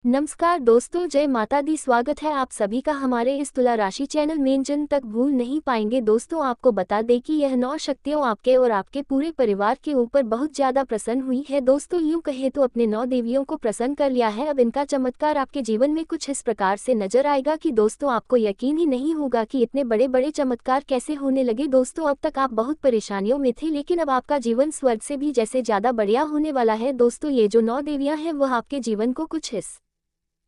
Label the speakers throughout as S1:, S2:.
S1: नमस्कार दोस्तों, जय माता दी। स्वागत है आप सभी का हमारे इस तुला राशि चैनल में। जन तक भूल नहीं पाएंगे दोस्तों, आपको बता दें कि यह 9 शक्तियों आपके और आपके पूरे परिवार के ऊपर बहुत ज्यादा प्रसन्न हुई है। दोस्तों यूं कहे तो अपने 9 देवियों को प्रसन्न कर लिया है। अब इनका चमत्कार आपके जीवन में कुछ इस प्रकार से नजर आएगा कि दोस्तों आपको यकीन ही नहीं होगा कि इतने बड़े बड़े चमत्कार कैसे होने लगे। दोस्तों अब तक आप बहुत परेशानियों में थे, लेकिन अब आपका जीवन स्वर्ग से भी जैसे ज्यादा बढ़िया होने वाला है। दोस्तों ये जो 9 देवियां हैं वह आपके जीवन को कुछ इस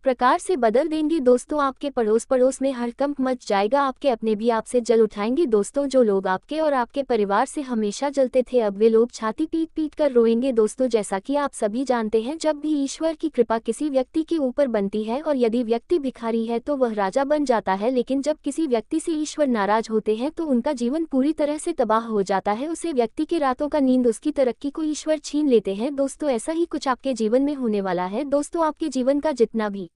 S1: प्रकार से बदल देंगी। दोस्तों आपके पड़ोस में हड़कंप मच जाएगा, आपके अपने भी आपसे जल उठाएंगे। दोस्तों जो लोग आपके और आपके परिवार से हमेशा जलते थे, अब वे लोग छाती पीट पीट कर रोएंगे। दोस्तों जैसा कि आप सभी जानते हैं, जब भी ईश्वर की कृपा किसी व्यक्ति के ऊपर बनती है और यदि व्यक्ति भिखारी है तो वह राजा बन जाता है, लेकिन जब किसी व्यक्ति से ईश्वर नाराज होते हैं तो उनका जीवन पूरी तरह से तबाह हो जाता है। उसे व्यक्ति की रातों का नींद, उसकी तरक्की को ईश्वर छीन लेते हैं। दोस्तों ऐसा ही कुछ आपके जीवन में होने वाला है। दोस्तों आपके जीवन का जितना भी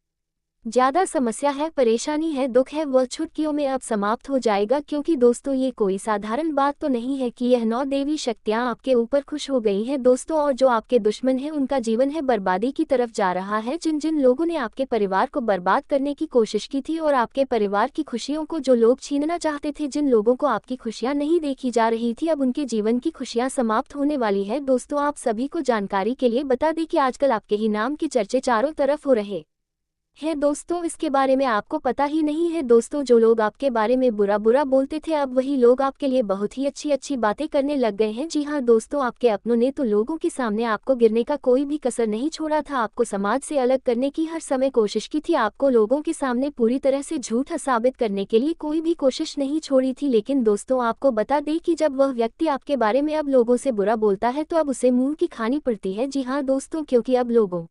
S1: ज्यादा समस्या है, परेशानी है, दुख है, वह चुटकियों में अब समाप्त हो जाएगा। क्योंकि दोस्तों ये कोई साधारण बात तो नहीं है कि यह 9 देवी शक्तियां आपके ऊपर खुश हो गई हैं। दोस्तों और जो आपके दुश्मन हैं उनका जीवन है बर्बादी की तरफ जा रहा है। जिन जिन लोगों ने आपके परिवार को बर्बाद करने की कोशिश की थी और आपके परिवार की खुशियों को जो लोग छीनना चाहते थे, जिन लोगों को आपकी खुशियां नहीं देखी जा रही थी, अब उनके जीवन की खुशियां समाप्त होने वाली है। दोस्तों आप सभी को जानकारी के लिए बता दें कि आजकल आपके ही नाम के चर्चे चारों तरफ हो रहे है। दोस्तों इसके बारे में आपको पता ही नहीं है। दोस्तों जो लोग आपके बारे में बुरा बुरा बोलते थे, अब वही लोग आपके लिए बहुत ही अच्छी अच्छी बातें करने लग गए हैं। जी हाँ दोस्तों, आपके अपनों ने तो लोगों के सामने आपको गिरने का कोई भी कसर नहीं छोड़ा था। आपको समाज से अलग करने की हर समय कोशिश की थी, आपको लोगों के सामने पूरी तरह से झूठा साबित करने के लिए कोई भी कोशिश नहीं छोड़ी थी। लेकिन दोस्तों आपको बता दें कि जब वह व्यक्ति आपके बारे में अब लोगों से बुरा बोलता है तो अब उसे मुंह की खानी पड़ती है। जी हाँ दोस्तों, क्योंकि अब लोगों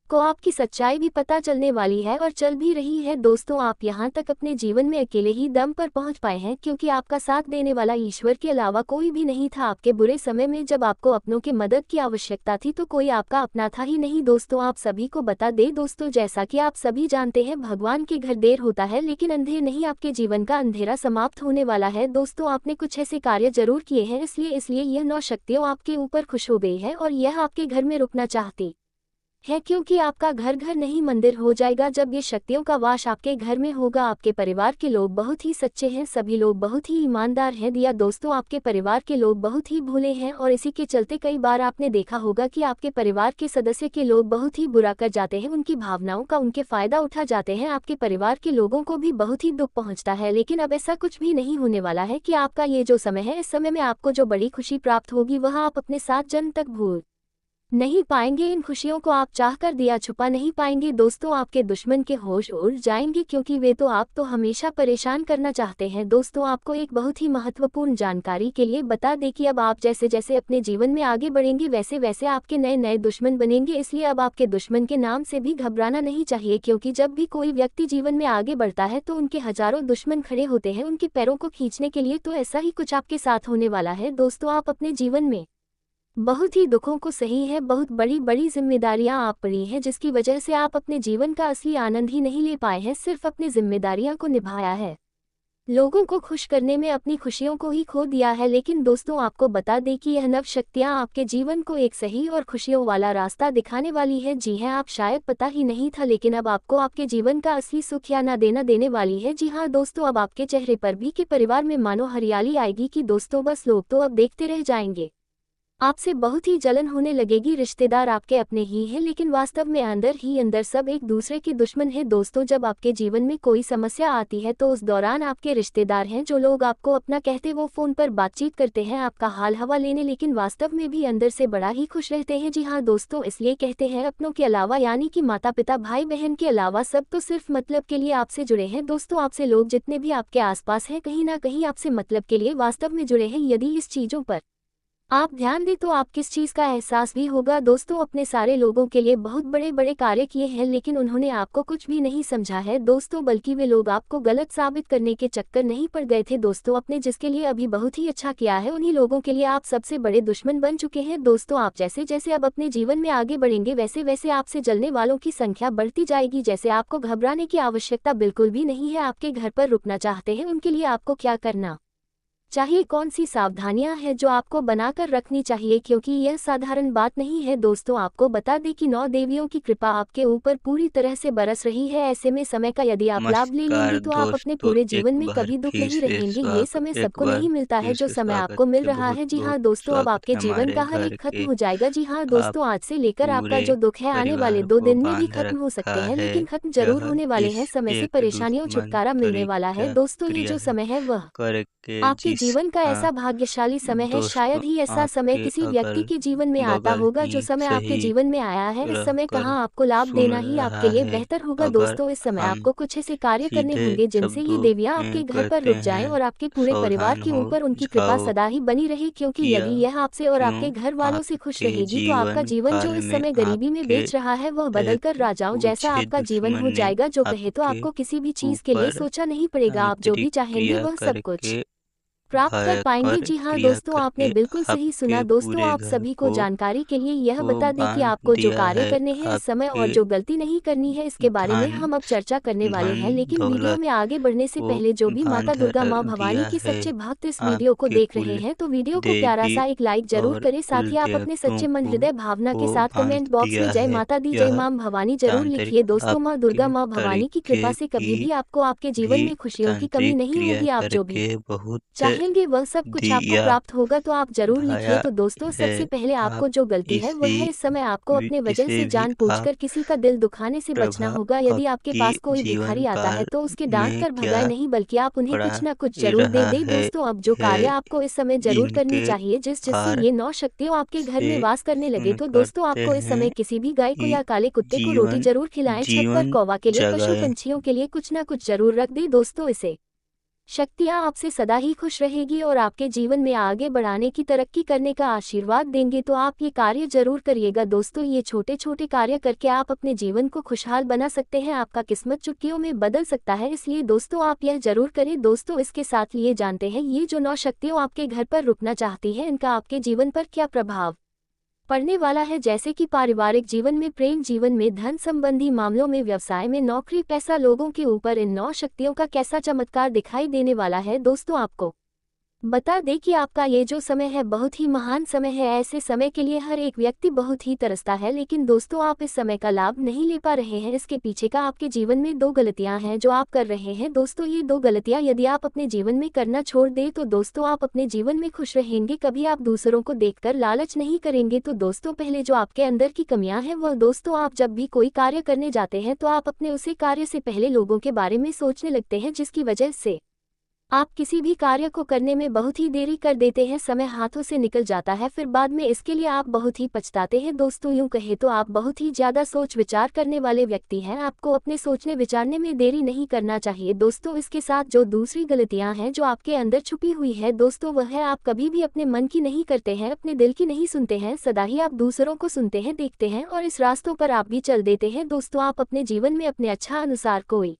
S1: को आपकी सच्चाई भी पता चलने वाली है और चल भी रही है। दोस्तों आप यहाँ तक अपने जीवन में अकेले ही दम पर पहुँच पाए हैं, क्योंकि आपका साथ देने वाला ईश्वर के अलावा कोई भी नहीं था। आपके बुरे समय में जब आपको अपनों की मदद की आवश्यकता थी तो कोई आपका अपना था ही नहीं। दोस्तों आप सभी को बता दे दोस्तों, जैसा कि आप सभी जानते हैं, भगवान के घर देर होता है लेकिन अंधेर नहीं। आपके जीवन का अंधेरा समाप्त होने वाला है। दोस्तों आपने कुछ ऐसे कार्य जरूर किए हैं, इसलिए यह 9 शक्तियों आपके ऊपर खुश हो गई है और यह आपके घर में रुकना चाहती है, क्योंकि आपका घर घर नहीं मंदिर हो जाएगा जब ये शक्तियों का वास आपके घर में होगा। आपके परिवार के लोग बहुत ही सच्चे हैं, सभी लोग बहुत ही ईमानदार हैं। दिया दोस्तों आपके परिवार के लोग बहुत ही भोले हैं और इसी के चलते कई बार आपने देखा होगा कि आपके परिवार के सदस्य के लोग बहुत ही बुरा कर जाते हैं, उनकी भावनाओं का उनके फायदा उठा जाते हैं। आपके परिवार के लोगों को भी बहुत ही दुख पहुंचता है, लेकिन अब ऐसा कुछ भी नहीं होने वाला है कि आपका ये जो समय है, इस समय में आपको जो बड़ी खुशी प्राप्त होगी वह आप अपने साथ जन्म तक भूल नहीं पाएंगे। इन खुशियों को आप चाहकर दिया छुपा नहीं पाएंगे। दोस्तों आपके दुश्मन के होश उड़ जाएंगे, क्योंकि वे तो आपको हमेशा परेशान करना चाहते हैं। दोस्तों आपको एक बहुत ही महत्वपूर्ण जानकारी के लिए बता दें कि अब आप जैसे जैसे अपने जीवन में आगे बढ़ेंगे वैसे वैसे आपके नए नए दुश्मन बनेंगे। इसलिए अब आपके दुश्मन के नाम से भी घबराना नहीं चाहिए, क्योंकि जब भी कोई व्यक्ति जीवन में आगे बढ़ता है तो उनके हजारों दुश्मन खड़े होते हैं उनके पैरों को खींचने के लिए। तो ऐसा ही कुछ आपके साथ होने वाला है। दोस्तों आप अपने जीवन में बहुत ही दुखों को सही है, बहुत बड़ी बड़ी जिम्मेदारियां आप पड़ी हैं, जिसकी वजह से आप अपने जीवन का असली आनंद ही नहीं ले पाए हैं, सिर्फ अपनी जिम्मेदारियां को निभाया है, लोगों को खुश करने में अपनी खुशियों को ही खो दिया है। लेकिन दोस्तों आपको बता दें कि यह 9 शक्तियां आपके जीवन को एक सही और खुशियों वाला रास्ता दिखाने वाली है। जी हाँ, आप शायद पता ही नहीं था, लेकिन अब आपको आपके जीवन का असली सुख या ना देना देने वाली है। जी हाँ दोस्तों, अब आपके चेहरे पर भी के परिवार में मानो हरियाली आएगी कि दोस्तों बस लोग तो अब देखते रह जाएंगे, आपसे बहुत ही जलन होने लगेगी। रिश्तेदार आपके अपने ही हैं, लेकिन वास्तव में अंदर ही अंदर सब एक दूसरे के दुश्मन हैं। दोस्तों जब आपके जीवन में कोई समस्या आती है तो उस दौरान आपके रिश्तेदार हैं, जो लोग आपको अपना कहते वो फोन पर बातचीत करते हैं आपका हाल हवा लेने, लेकिन वास्तव में भी अंदर से बड़ा ही खुश रहते हैं। जी हाँ दोस्तों, इसलिए कहते हैं अपनों के अलावा, यानी कि माता पिता भाई बहन के अलावा सब तो सिर्फ मतलब के लिए आपसे जुड़े हैं। दोस्तों आपसे लोग जितने भी आपके आसपास हैं, कहीं ना कहीं आपसे मतलब के लिए वास्तव में जुड़े हैं। यदि इस चीजों पर आप ध्यान दें तो आप किस चीज़ का एहसास भी होगा। दोस्तों अपने सारे लोगों के लिए बहुत बड़े बड़े कार्य किए हैं, लेकिन उन्होंने आपको कुछ भी नहीं समझा है दोस्तों, बल्कि वे लोग आपको गलत साबित करने के चक्कर नहीं पड़ गए थे। दोस्तों अपने जिसके लिए अभी बहुत ही अच्छा किया है, उन्हीं लोगों के लिए आप सबसे बड़े दुश्मन बन चुके हैं। दोस्तों आप जैसे जैसे अब अपने जीवन में आगे बढ़ेंगे वैसे वैसे आपसे जलने वालों की संख्या बढ़ती जाएगी। जैसे आपको घबराने की आवश्यकता बिल्कुल भी नहीं है। आपके घर पर रुकना चाहते हैं, उनके लिए आपको क्या करना चाहिए कौन सी सावधानियां हैं जो आपको बनाकर रखनी चाहिए, क्योंकि यह साधारण बात नहीं है। दोस्तों आपको बता दें कि 9 देवियों की कृपा आपके ऊपर पूरी तरह से बरस रही है। ऐसे में समय का यदि आप लाभ ले
S2: नमस्कार
S1: लेंगे तो आप अपने
S2: दोस्तों,
S1: पूरे
S2: एक
S1: जीवन में
S2: बार
S1: कभी दुख
S2: फिर
S1: नहीं
S2: से
S1: रहेंगे। ये समय
S2: एक
S1: सबको
S2: बार
S1: नहीं मिलता है
S2: फिर
S1: जो
S2: से
S1: समय
S2: स्वागत
S1: आपको मिल
S2: है।
S1: रहा
S2: बहुत
S1: है। जी
S2: बहुत
S1: हाँ दोस्तों, अब
S2: स्वागत
S1: आपके
S2: है
S1: जीवन
S2: हमारे
S1: का हर
S2: घर
S1: एक खत्म
S2: के
S1: हो जाएगा। जी हाँ
S2: आप
S1: दोस्तों, आज से लेकर आपका
S2: पूरे
S1: जो दुख है आने वाले
S2: परिवार
S1: 2
S2: को
S1: दिन में भी
S2: बांध
S1: खत्म हो
S2: रखा
S1: सकते हैं,
S2: है।
S1: लेकिन खत्म जरूर
S2: यह
S1: होने वाले हैं।
S2: इस
S1: समय से
S2: एक
S1: परेशानियों
S2: दुश्मन
S1: छुटकारा मिलने वाला है।
S2: तरीका
S1: दोस्तों ये
S2: क्रिया
S1: जो समय है वह
S2: करके
S1: आपके जीवन का
S2: जिसका
S1: ऐसा भाग्यशाली समय है,
S2: दोस्तों
S1: शायद ही ऐसा समय
S2: आपके
S1: किसी व्यक्ति
S2: अगल
S1: के जीवन में आता
S2: बगल
S1: होगा
S2: ही
S1: जो समय आपके
S2: सही
S1: जीवन में आया है। इस समय
S2: रहकर
S1: कहाँ आपको लाभ
S2: सुन
S1: देना ही
S2: रहा
S1: आपके लिए
S2: है।
S1: बेहतर होगा।
S2: अगर
S1: दोस्तों इस समय
S2: हम
S1: आपको कुछ ऐसे कार्य करने
S2: सीधे
S1: होंगे जिनसे ये
S2: शब्दों
S1: देवियाँ
S2: में
S1: आपके घर पर
S2: कहते
S1: रुक जाएं
S2: हैं,
S1: और आपके पूरे परिवार
S2: सावधान
S1: के
S2: हो
S1: ऊपर उनकी कृपा
S2: जाओ।
S1: सदा ही बनी रहे, क्योंकि
S2: किया
S1: यदि यह आपसे और
S2: क्यों
S1: आपके घर वालों से खुश
S2: आपके
S1: रहेगी तो आपका
S2: जीवन
S1: जीवन जो
S2: काल
S1: इस
S2: में
S1: समय गरीबी में
S2: आपके
S1: बेच रहा है वह बदलकर
S2: एक
S1: राजाओं जैसा
S2: ओछे
S1: आपका जीवन
S2: दुश्मन
S1: हो
S2: ने
S1: जाएगा। जो कहे तो
S2: आपके
S1: आपको किसी भी चीज के लिए
S2: ऊपर
S1: सोचा नहीं पड़ेगा, आप जो भी
S2: तांत्रिक
S1: चाहेंगे
S2: क्रिया
S1: वह सब कुछ
S2: करके
S1: प्राप्त कर पाएंगे।
S2: भयंकर
S1: जी हाँ
S2: क्रिया
S1: दोस्तों, आपने
S2: करके
S1: बिल्कुल सही सुना।
S2: आपके
S1: दोस्तों
S2: पूरे
S1: आप
S2: घर
S1: सभी को जानकारी के लिए यह
S2: को
S1: बता दें कि
S2: बांध
S1: आपको जो
S2: दिया
S1: कार्य
S2: है।
S1: करने हैं इस समय और
S2: आपके
S1: जो गलती नहीं करनी है इसके बारे में
S2: धन
S1: हम अब चर्चा करने वाले
S2: धन
S1: हैं। लेकिन वीडियो
S2: दौलत
S1: में आगे बढ़ने से
S2: को
S1: पहले जो भी माता
S2: बांध
S1: दुर्गा माँ भवानी
S2: दिया
S1: के
S2: है।
S1: सच्चे भक्त इस वीडियो को
S2: आपके
S1: देख रहे
S2: कुल
S1: हैं तो वीडियो को प्यारा
S2: देवी
S1: सा एक लाइक जरूर
S2: और
S1: करें। साथ
S2: कुल
S1: ही आप अपने
S2: देवताओं
S1: सच्चे मन हृदय भावना के
S2: को
S1: साथ
S2: बांध
S1: कमेंट बॉक्स में
S2: दिया
S1: जय
S2: है।
S1: माता दी जय
S2: यह
S1: माँ भवानी जरूर
S2: तांत्रिक
S1: लिखिए। दोस्तों माँ
S2: आपके
S1: दुर्गा माँ भवानी की कृपा
S2: तरीके
S1: से कभी
S2: की
S1: भी आपको आपके जीवन
S2: भी
S1: में खुशियों की कमी
S2: तांत्रिक
S1: नहीं
S2: क्रिया
S1: होगी। आप जो भी
S2: करके बहुत
S1: चाहेंगे वह सब कुछ आपको
S2: दिया
S1: प्राप्त होगा, तो आप जरूर लिखिए।
S2: भाया
S1: तो दोस्तों
S2: है।
S1: सबसे पहले
S2: आप
S1: आपको जो गलती है वह है इस समय आपको अपने वजह
S2: इसे
S1: से
S2: भी आप
S1: जानबूझकर किसी का दिल दुखाने से बचना
S2: प्रभाव
S1: होगा। यदि आपके
S2: आपकी
S1: पास कोई
S2: जीवन
S1: भिखारी आता है
S2: काल
S1: तो उसके डांट
S2: में
S1: कर
S2: क्या
S1: भगाए नहीं, बल्कि आप उन्हें
S2: पड़ा
S1: कुछ ना कुछ जरूर दे
S2: रहा
S1: दे। दोस्तों अब जो
S2: है
S1: कार्य आपको इस समय जरूर करनी
S2: इनके
S1: चाहिए जिससे
S2: भार
S1: ये 9 शक्तियों आपके घर
S2: से
S1: में वास करने लगे,
S2: सुन
S1: तो दोस्तों
S2: करते
S1: आपको इस
S2: हैं
S1: समय किसी भी गाय को
S2: कि
S1: या काले कुत्ते को रोटी
S2: जीवन
S1: जरूर खिलाएं। छत पर
S2: जीवन
S1: कौवा के लिए, पशु
S2: जगाए।
S1: पंछियों के लिए कुछ ना कुछ जरूर रख दे। दोस्तों इसे शक्तियाँ आपसे सदा ही खुश रहेगी और आपके जीवन में आगे बढ़ाने की तरक्की करने का आशीर्वाद देंगे। तो आप ये कार्य जरूर करिएगा। दोस्तों ये छोटे छोटे कार्य करके आप अपने जीवन को खुशहाल बना सकते हैं, आपका किस्मत चुटकियों में बदल सकता है। इसलिए दोस्तों आप यह जरूर करें। दोस्तों इसके साथ ये जानते हैं ये जो 9 शक्तियों आपके घर पर रुकना चाहती है इनका आपके जीवन पर क्या प्रभाव पड़ने वाला है, जैसे कि पारिवारिक जीवन में, प्रेम जीवन में, धन संबंधी मामलों में, व्यवसाय में, नौकरी, पैसा, लोगों के ऊपर इन 9 शक्तियों का कैसा चमत्कार दिखाई देने वाला है। दोस्तों आपको बता दें कि आपका ये जो समय है बहुत ही महान समय है। ऐसे समय के लिए हर एक व्यक्ति बहुत ही तरसता है, लेकिन दोस्तों आप इस समय का लाभ नहीं ले पा रहे हैं। इसके पीछे का आपके जीवन में 2 गलतियां हैं जो आप कर रहे हैं। दोस्तों ये 2 गलतियां यदि आप अपने जीवन में करना छोड़ दें तो दोस्तों आप अपने जीवन में खुश रहेंगे। कभी आप दूसरों को देखकर लालच नहीं करेंगे। तो दोस्तों पहले जो आपके अंदर की कमियां हैं वह, दोस्तों आप जब भी कोई कार्य करने जाते हैं तो आप अपने उसी कार्य से पहले लोगों के बारे में सोचने लगते हैं, जिसकी वजह से आप किसी भी कार्य को करने में बहुत ही देरी कर देते हैं, समय हाथों से निकल जाता है, फिर बाद में इसके लिए आप बहुत ही पछताते हैं। दोस्तों यूं कहे तो आप बहुत ही ज्यादा सोच विचार करने वाले व्यक्ति हैं, आपको अपने सोचने विचारने में देरी नहीं करना चाहिए। दोस्तों इसके साथ जो दूसरी गलतियां हैं जो आपके अंदर छुपी हुई है दोस्तों वह है आप कभी भी अपने मन की नहीं करते हैं, अपने दिल की नहीं सुनते हैं, सदा ही आप दूसरों को सुनते हैं, देखते हैं और इस रास्तों पर आप भी चल देते हैं। दोस्तों आप अपने जीवन में अपने अच्छा अनुसार कोई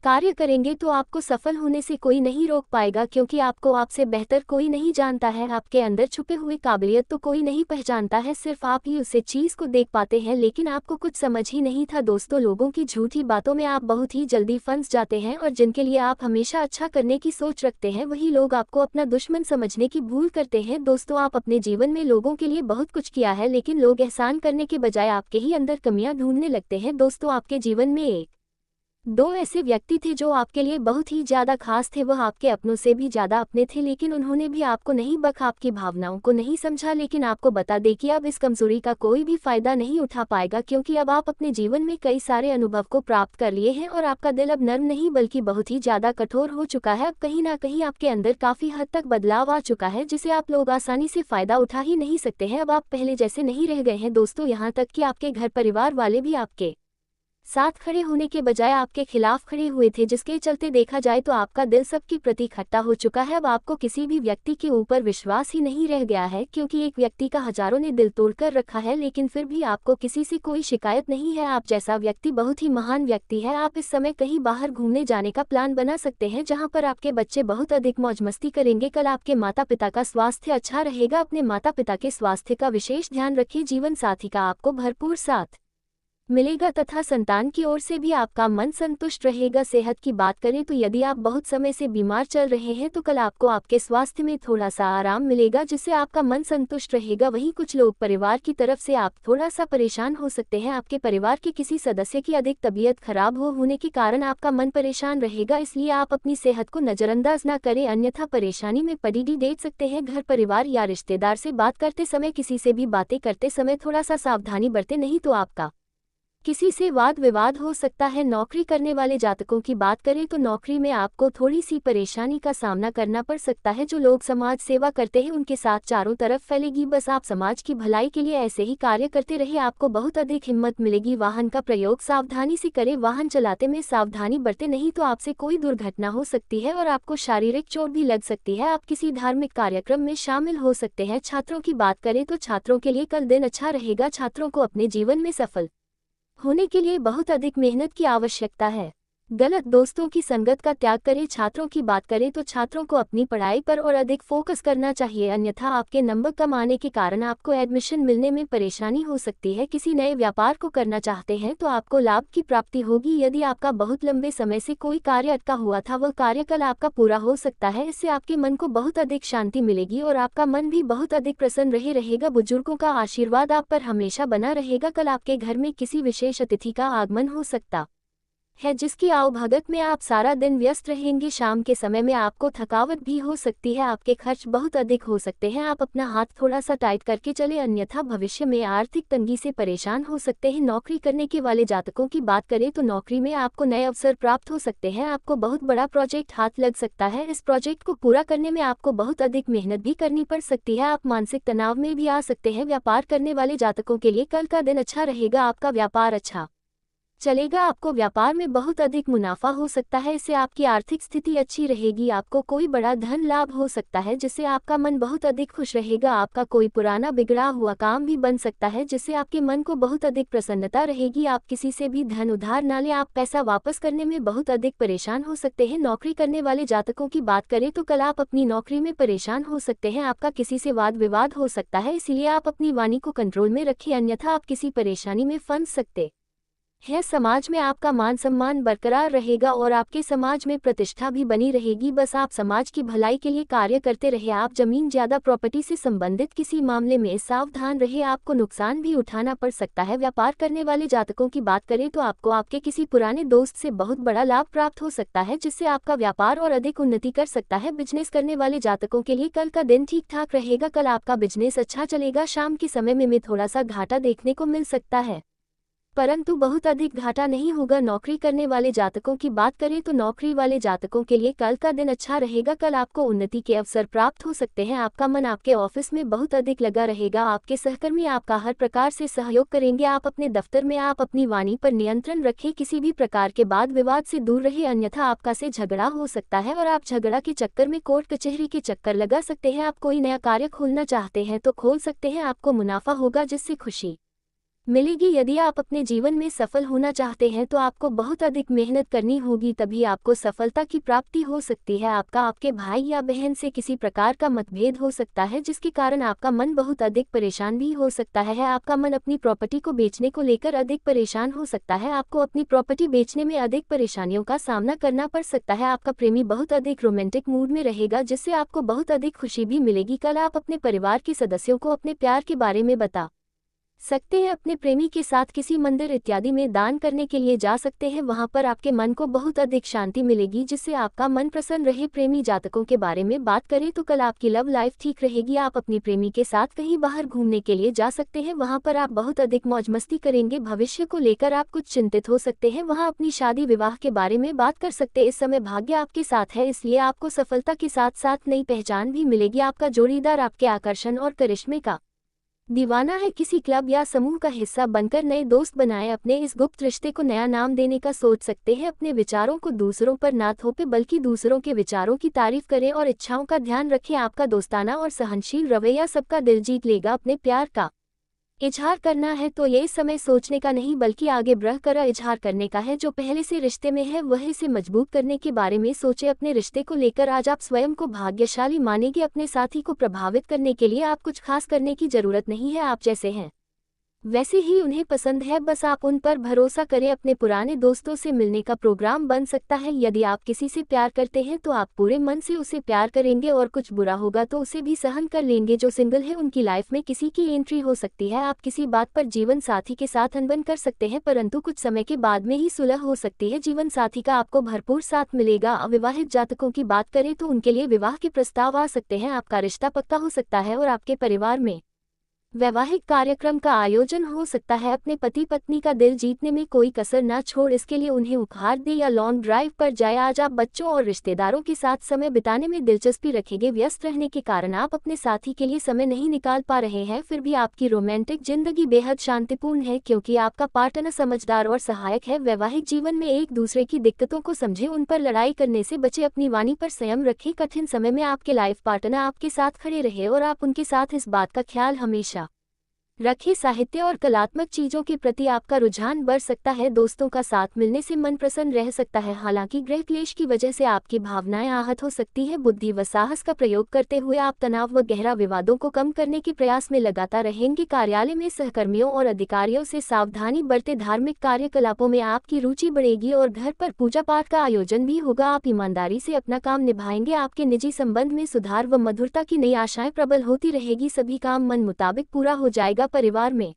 S1: कार्य करेंगे तो आपको सफल होने से कोई नहीं रोक पाएगा, क्योंकि आपको आपसे बेहतर कोई नहीं जानता है। आपके अंदर छुपे हुए काबिलियत तो कोई नहीं पहचानता है, सिर्फ आप ही उसे चीज को देख पाते हैं, लेकिन आपको कुछ समझ ही नहीं था। दोस्तों लोगों की झूठी बातों में आप बहुत ही जल्दी फंस जाते हैं और जिनके लिए आप हमेशा अच्छा करने की सोच रखते हैं वही लोग आपको अपना दुश्मन समझने की भूल करते हैं। दोस्तों आप अपने जीवन में लोगों के लिए बहुत कुछ किया है, लेकिन लोग एहसान करने के बजाय आपके ही अंदर कमियां ढूंढने लगते हैं। दोस्तों आपके जीवन में 1-2 ऐसे व्यक्ति थे जो आपके लिए बहुत ही ज्यादा खास थे, वह आपके अपनों से भी ज्यादा अपने थे, लेकिन उन्होंने भी आपको नहीं बक आपकी भावनाओं को नहीं समझा। लेकिन आपको बता दें कि अब इस कमजोरी का कोई भी फायदा नहीं उठा पाएगा, क्योंकि अब आप अपने जीवन में कई सारे अनुभव को प्राप्त कर लिए हैं और आपका दिल अब नर्म नहीं बल्कि बहुत ही ज्यादा कठोर हो चुका है। अब कहीं ना कहीं आपके अंदर काफी हद तक बदलाव आ चुका है, जिसे आप लोग आसानी से फायदा उठा ही नहीं सकते हैं। अब आप पहले जैसे नहीं रह गए हैं दोस्तों, यहाँ तक कि आपके घर परिवार वाले भी आपके साथ खड़े होने के बजाय आपके खिलाफ खड़े हुए थे, जिसके चलते देखा जाए तो आपका दिल सबके प्रति खट्टा हो चुका है। अब आपको किसी भी व्यक्ति के ऊपर विश्वास ही नहीं रह गया है, क्योंकि एक व्यक्ति का हजारों ने दिल तोड़कर रखा है, लेकिन फिर भी आपको किसी से कोई शिकायत नहीं है। आप जैसा व्यक्ति बहुत ही महान व्यक्ति है। आप इस समय कहीं बाहर घूमने जाने का प्लान बना सकते हैं, जहां पर आपके बच्चे बहुत अधिक मौज मस्ती करेंगे। कल आपके माता पिता का स्वास्थ्य अच्छा रहेगा, अपने माता पिता के स्वास्थ्य का विशेष ध्यान रखिए। जीवन साथी का आपको भरपूर साथ मिलेगा तथा संतान की ओर से भी आपका मन संतुष्ट रहेगा। सेहत की बात करें तो यदि आप बहुत समय से बीमार चल रहे हैं तो कल आपको आपके स्वास्थ्य में थोड़ा सा आराम मिलेगा, जिससे आपका मन संतुष्ट रहेगा। वहीं कुछ लोग परिवार की तरफ से आप थोड़ा सा परेशान हो सकते हैं। आपके परिवार के किसी सदस्य की अधिक तबीयत खराब होने के कारण आपका मन परेशान रहेगा, इसलिए आप अपनी सेहत को नजरअंदाज न करें, अन्यथा परेशानी में पड़ी देख सकते हैं। घर परिवार या रिश्तेदार से बात करते समय किसी से भी बातें करते समय थोड़ा सा सावधानी बरतें, नहीं तो आपका किसी से वाद विवाद हो सकता है। नौकरी करने वाले जातकों की बात करें तो नौकरी में आपको थोड़ी सी परेशानी का सामना करना पड़ सकता है। जो लोग समाज सेवा करते हैं उनके साथ चारों तरफ फैलेगी। बस आप समाज की भलाई के लिए ऐसे ही कार्य करते रहे, आपको बहुत अधिक हिम्मत मिलेगी। वाहन का प्रयोग सावधानी से करें, वाहन चलाते में सावधानी बरते, नहीं तो आपसे कोई दुर्घटना हो सकती है और आपको शारीरिक चोट भी लग सकती है। आप किसी धार्मिक कार्यक्रम में शामिल हो सकते हैं। छात्रों की बात करें तो छात्रों के लिए कल दिन अच्छा रहेगा। छात्रों को अपने जीवन में सफल होने के लिए बहुत अधिक मेहनत की आवश्यकता है। गलत दोस्तों की संगत का त्याग करें। छात्रों की बात करें तो छात्रों को अपनी पढ़ाई पर और अधिक फोकस करना चाहिए, अन्यथा आपके नंबर कम आने के कारण आपको एडमिशन मिलने में परेशानी हो सकती है। किसी नए व्यापार को करना चाहते हैं तो आपको लाभ की प्राप्ति होगी। यदि आपका बहुत लंबे समय से कोई कार्य अटका हुआ था, वह कार्य कल आपका पूरा हो सकता है। इससे आपके मन को बहुत अधिक शांति मिलेगी और आपका मन भी बहुत अधिक प्रसन्न रहेगा। बुजुर्गों का आशीर्वाद आप पर हमेशा बना रहेगा। कल आपके घर में किसी विशेष अतिथि का आगमन हो सकता है, जिसकी आवभगत में आप सारा दिन व्यस्त रहेंगे। शाम के समय में आपको थकावट भी हो सकती है, आपके खर्च बहुत अधिक हो सकते हैं। आप अपना हाथ थोड़ा सा टाइट करके चले, अन्यथा भविष्य में आर्थिक तंगी से परेशान हो सकते हैं। नौकरी करने के वाले जातकों की बात करें तो नौकरी में आपको नए अवसर प्राप्त हो सकते हैं। आपको बहुत बड़ा प्रोजेक्ट हाथ लग सकता है। इस प्रोजेक्ट को पूरा करने में आपको बहुत अधिक मेहनत भी करनी पड़ सकती है। आप मानसिक तनाव में भी आ सकते हैं। व्यापार करने वाले जातकों के लिए कल का दिन अच्छा रहेगा। आपका व्यापार अच्छा चलेगा, आपको व्यापार में बहुत अधिक मुनाफा हो सकता है। इससे आपकी आर्थिक स्थिति अच्छी रहेगी। आपको कोई बड़ा धन लाभ हो सकता है, जिससे आपका मन बहुत अधिक खुश रहेगा। आपका कोई पुराना बिगड़ा हुआ काम भी बन सकता है, जिससे आपके मन को बहुत अधिक प्रसन्नता रहेगी। आप किसी से भी धन उधार ना लें, आप पैसा वापस करने में बहुत अधिक परेशान हो सकते हैं। नौकरी करने वाले जातकों की बात करें तो कल आप अपनी नौकरी में परेशान हो सकते हैं। आपका किसी से वाद विवाद हो सकता है, इसलिए आप अपनी वाणी को कंट्रोल में रखें, अन्यथा आप किसी परेशानी में फंस सकते है। समाज में आपका मान सम्मान बरकरार रहेगा और आपके समाज में प्रतिष्ठा भी बनी रहेगी। बस आप समाज की भलाई के लिए कार्य करते रहे। आप जमीन ज्यादा प्रॉपर्टी से संबंधित किसी मामले में सावधान रहे, आपको नुकसान भी उठाना पड़ सकता है। व्यापार करने वाले जातकों की बात करें तो आपको आपके किसी पुराने दोस्त से बहुत बड़ा लाभ प्राप्त हो सकता है, जिससे आपका व्यापार और अधिक उन्नति कर सकता है। बिजनेस करने वाले जातकों के लिए कल का दिन ठीक ठाक रहेगा। कल आपका बिजनेस अच्छा चलेगा। शाम के समय में थोड़ा सा घाटा देखने को मिल सकता है, परंतु बहुत अधिक घाटा नहीं होगा। नौकरी करने वाले जातकों की बात करें तो नौकरी वाले जातकों के लिए कल का दिन अच्छा रहेगा। कल आपको उन्नति के अवसर प्राप्त हो सकते हैं। आपका मन आपके ऑफिस में बहुत अधिक लगा रहेगा। आपके सहकर्मी आपका हर प्रकार से सहयोग करेंगे। आप अपने दफ्तर में आप अपनी वाणी पर नियंत्रण रखें, किसी भी प्रकार के वाद विवाद से दूर रहे, अन्यथा आपका से झगड़ा हो सकता है और आप झगड़ा के चक्कर में कोर्ट कचहरी के चक्कर लगा सकते हैं। आप कोई नया कार्य खोलना चाहते हैं तो खोल सकते हैं, आपको मुनाफा होगा जिससे खुशी मिलेगी। यदि आप अपने जीवन में सफल होना चाहते हैं तो आपको बहुत अधिक मेहनत करनी होगी, तभी आपको सफलता की प्राप्ति हो सकती है। आपका आपके भाई या बहन से किसी प्रकार का मतभेद हो सकता है, जिसके कारण आपका मन बहुत अधिक परेशान भी हो सकता है। आपका मन अपनी प्रॉपर्टी को बेचने को लेकर अधिक परेशान हो सकता है। आपको अपनी प्रॉपर्टी बेचने में अधिक परेशानियों का सामना करना पड़ सकता है। आपका प्रेमी बहुत अधिक रोमांटिक मूड में रहेगा, जिससे आपको बहुत अधिक खुशी भी मिलेगी। कल आप अपने परिवार के सदस्यों को अपने प्यार के बारे में बता सकते हैं। अपने प्रेमी के साथ किसी मंदिर इत्यादि में दान करने के लिए जा सकते हैं, वहां पर आपके मन को बहुत अधिक शांति मिलेगी, जिससे आपका मन प्रसन्न रहे। प्रेमी जातकों के बारे में बात करें तो कल आपकी लव लाइफ ठीक रहेगी। आप अपनी प्रेमी के साथ कहीं बाहर घूमने के लिए जा सकते हैं, वहां पर आप बहुत अधिक मौज मस्ती करेंगे। भविष्य को लेकर आप कुछ चिंतित हो सकते हैं, वहां अपनी शादी विवाह के बारे में बात कर सकते हैं। इस समय भाग्य आपके साथ है, इसलिए आपको सफलता के साथ साथ नई पहचान भी मिलेगी। आपका जोड़ीदार आपके आकर्षण और करिश्मे का दीवाना है। किसी क्लब या समूह का हिस्सा बनकर नए दोस्त बनाएं। अपने इस गुप्त रिश्ते को नया नाम देने का सोच सकते हैं। अपने विचारों को दूसरों पर ना थोपें, बल्कि दूसरों के विचारों की तारीफ करें और इच्छाओं का ध्यान रखें। आपका दोस्ताना और सहनशील रवैया सबका दिल जीत लेगा। अपने प्यार का इजहार करना है तो ये समय सोचने का नहीं, बल्कि आगे बढ़ कर इजहार करने का है। जो पहले से रिश्ते में है वह इसे मजबूत करने के बारे में सोचे। अपने रिश्ते को लेकर आज आप स्वयं को भाग्यशाली मानेंगे। अपने साथी को प्रभावित करने के लिए आप कुछ खास करने की जरूरत नहीं है, आप जैसे हैं वैसे ही उन्हें पसंद है, बस आप उन पर भरोसा करें। अपने पुराने दोस्तों से मिलने का प्रोग्राम बन सकता है। यदि आप किसी से प्यार करते हैं तो आप पूरे मन से उसे प्यार करेंगे और कुछ बुरा होगा तो उसे भी सहन कर लेंगे। जो सिंगल है उनकी लाइफ में किसी की एंट्री हो सकती है। आप किसी बात पर जीवन साथी के साथ अनबन कर सकते हैं, परंतु कुछ समय के बाद में ही सुलह हो सकती है। जीवन साथी का आपको भरपूर साथ मिलेगा। अविवाहित जातकों की बात करें तो उनके लिए विवाह के प्रस्ताव आ सकते हैं। आपका रिश्ता पक्का हो सकता है और आपके परिवार में वैवाहिक कार्यक्रम का आयोजन हो सकता है। अपने पति पत्नी का दिल जीतने में कोई कसर न छोड़ इसके लिए उन्हें उपहार दे या लॉन्ग ड्राइव पर जाए। आज आप बच्चों और रिश्तेदारों के साथ समय बिताने में दिलचस्पी रखेंगे। व्यस्त रहने के कारण आप अपने साथी के लिए समय नहीं निकाल पा रहे हैं, फिर भी आपकी रोमांटिक जिंदगी बेहद शांतिपूर्ण है क्योंकि आपका पार्टनर समझदार और सहायक है। वैवाहिक जीवन में एक दूसरे की दिक्कतों को समझे, उन पर लड़ाई करने से बचे, अपनी वाणी पर संयम रखें। कठिन समय में आपके लाइफ पार्टनर आपके साथ खड़े रहे और आप उनके साथ इस बात का ख्याल हमेशा रखें। साहित्य और कलात्मक चीजों के प्रति आपका रुझान बढ़ सकता है। दोस्तों का साथ मिलने से मन प्रसन्न रह सकता है, हालांकि गृह क्लेश की वजह से आपकी भावनाएं आहत हो सकती है। बुद्धि व साहस का प्रयोग करते हुए आप तनाव व गहरा विवादों को कम करने के प्रयास में लगातार रहेंगे। कार्यालय में सहकर्मियों और अधिकारियों से सावधानी बरते। धार्मिक कार्यकलापों में आपकी रुचि बढ़ेगी और घर पर पूजा पाठ का आयोजन भी होगा। आप ईमानदारी से अपना काम निभाएंगे। आपके निजी संबंध में सुधार व मधुरता की नई आशाएं प्रबल होती रहेगी। सभी काम मन मुताबिक पूरा हो जाएगा। परिवार में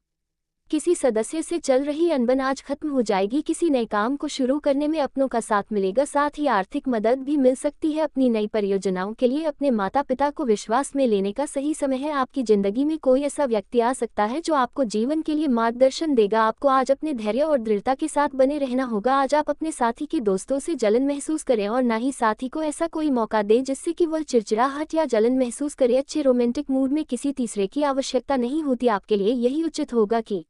S1: किसी सदस्य से चल रही अनबन आज खत्म हो जाएगी। किसी नए काम को शुरू करने में अपनों का साथ मिलेगा, साथ ही आर्थिक मदद भी मिल सकती है। अपनी नई परियोजनाओं के लिए अपने माता पिता को विश्वास में लेने का सही समय है। आपकी जिंदगी में कोई ऐसा व्यक्ति आ सकता है जो आपको जीवन के लिए मार्गदर्शन देगा। आपको आज अपने धैर्य और दृढ़ता के साथ बने रहना होगा। आज आप अपने साथी के दोस्तों से जलन महसूस करें और ना ही साथी को ऐसा कोई मौका दें जिससे कि वह चिड़चिड़ाहट या जलन महसूस करे। अच्छे रोमांटिक मूड में किसी तीसरे की आवश्यकता नहीं होती। आपके लिए यही उचित होगा कि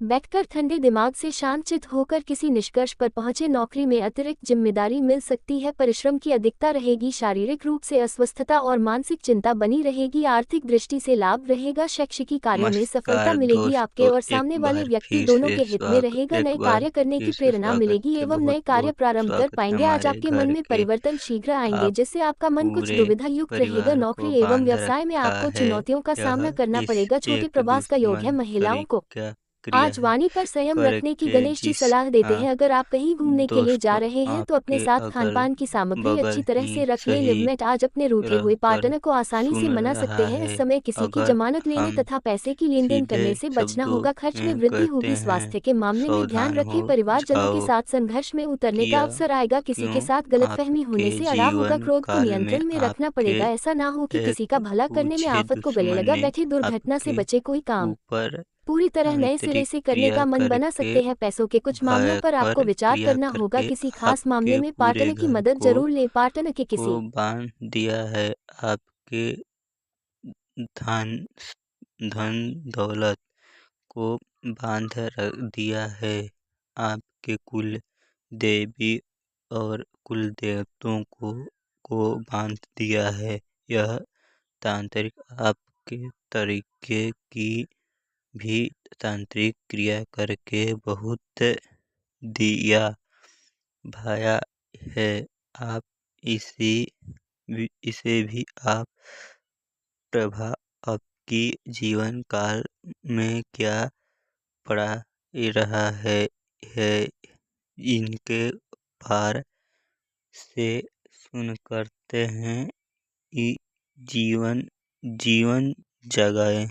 S1: बैठकर ठंडे दिमाग से शांतचित्त होकर किसी निष्कर्ष पर पहुंचे। नौकरी में अतिरिक्त जिम्मेदारी मिल सकती है, परिश्रम की अधिकता रहेगी। शारीरिक रूप से अस्वस्थता और मानसिक चिंता बनी रहेगी। आर्थिक दृष्टि से लाभ रहेगा। शैक्षिक कार्यों में सफलता
S2: नमस्कार
S1: मिलेगी। आपके
S2: दोस्तों,
S1: और
S2: एक
S1: सामने वाले
S2: बार
S1: व्यक्ति
S2: फिर
S1: दोनों
S2: से
S1: के हित में रहेगा।
S2: एक
S1: नए
S2: बार
S1: कार्य करने की
S2: फिर से
S1: प्रेरणा
S2: स्वागत
S1: मिलेगी
S2: है।
S1: एवं
S2: बहुत
S1: नए कार्य
S2: बहुत
S1: प्रारंभ कर
S2: स्वागत है
S1: पाएंगे। आज
S2: हमारे
S1: आपके मन
S2: घर
S1: में
S2: के
S1: परिवर्तन शीघ्र आएंगे
S2: आप
S1: जिससे आपका मन कुछ
S2: पूरे
S1: दुविधा युक्त रहेगा।
S2: परिवार को
S1: नौकरी एवं
S2: बांध
S1: व्यवसाय में
S2: रखा
S1: आपको
S2: है।
S1: चुनौतियों का सामना
S2: यह
S1: करना
S2: इस
S1: पड़ेगा। छोटे
S2: एक
S1: प्रवास का योग है।
S2: दुश्मन
S1: महिलाओं को
S2: परीक्षा क्रिया
S1: आज
S2: है
S1: वाणी पर संयम रखने की
S2: करके
S1: गणेश जी
S2: जिस
S1: सलाह देते
S2: आ,
S1: हैं। अगर आप कहीं घूमने के लिए जा
S2: दोस्तों
S1: रहे हैं तो अपने
S2: आपके
S1: साथ
S2: अगल
S1: खानपान की सामग्री अच्छी
S2: बगल
S1: तरह
S2: ही
S1: से रख लें।
S2: सही
S1: लिवमेट आज अपने रूठे हुए
S2: रहकर
S1: पार्टनर को आसानी से
S2: सुन
S1: मना सकते
S2: रहा
S1: हैं। इस
S2: है।
S1: समय किसी की
S2: अगर
S1: जमानत लेने
S2: हम
S1: तथा पैसे की लेन देन
S2: सीधे
S1: करने से बचना
S2: शब्दों
S1: होगा। खर्च में
S2: में
S1: वृद्धि
S2: कहते
S1: होगी।
S2: हैं,
S1: स्वास्थ्य के मामले में ध्यान
S2: सावधान
S1: रखें।
S2: हो
S1: परिवारजनों के
S2: जाओ।
S1: साथ संघर्ष में उतरने का
S2: किया
S1: अवसर आएगा। किसी के
S2: क्यों
S1: साथ गलतफहमी
S2: आपके
S1: होने से अड़ा होगा।
S2: जीवन
S1: क्रोध को
S2: काल में
S1: नियंत्रण में रखना
S2: आपके
S1: पड़ेगा। ऐसा ना हो कि किसी का
S2: एक
S1: भला करने में
S2: पूछे
S1: आफत को गले
S2: दुश्मन
S1: लगा
S2: ने
S1: बैठे। दुर्घटना से
S2: आपके
S1: बचे। कोई काम
S2: ऊपर
S1: पूरी तरह नए सिरे
S2: आंतरिक
S1: से करने
S2: क्रिया
S1: का मन बना
S2: करके
S1: सकते हैं। पैसों के कुछ मामलों
S2: भय
S1: पर आपको
S2: पर
S1: विचार
S2: क्रिया
S1: करना होगा।
S2: करके
S1: किसी खास मामले
S2: आपके
S1: में
S2: पूरे
S1: पार्टनर की
S2: घर
S1: मदद जरूर लें। पार्टनर के
S2: को
S1: किसी
S2: बांध दिया है। आपके धन धन दौलत को बांध रख दिया है। आपके कुल देवी और कुल देवताओं को बांध दिया है। यह तांत्रिक आपके तरीके की भी तांत्रिक क्रिया करके बहुत दिया भाया है। आप इसे भी आप प्रभा आपकी जीवन काल में क्या पड़ा रहा है इनके पार से सुन करते हैं। इ जीवन जीवन जगाए।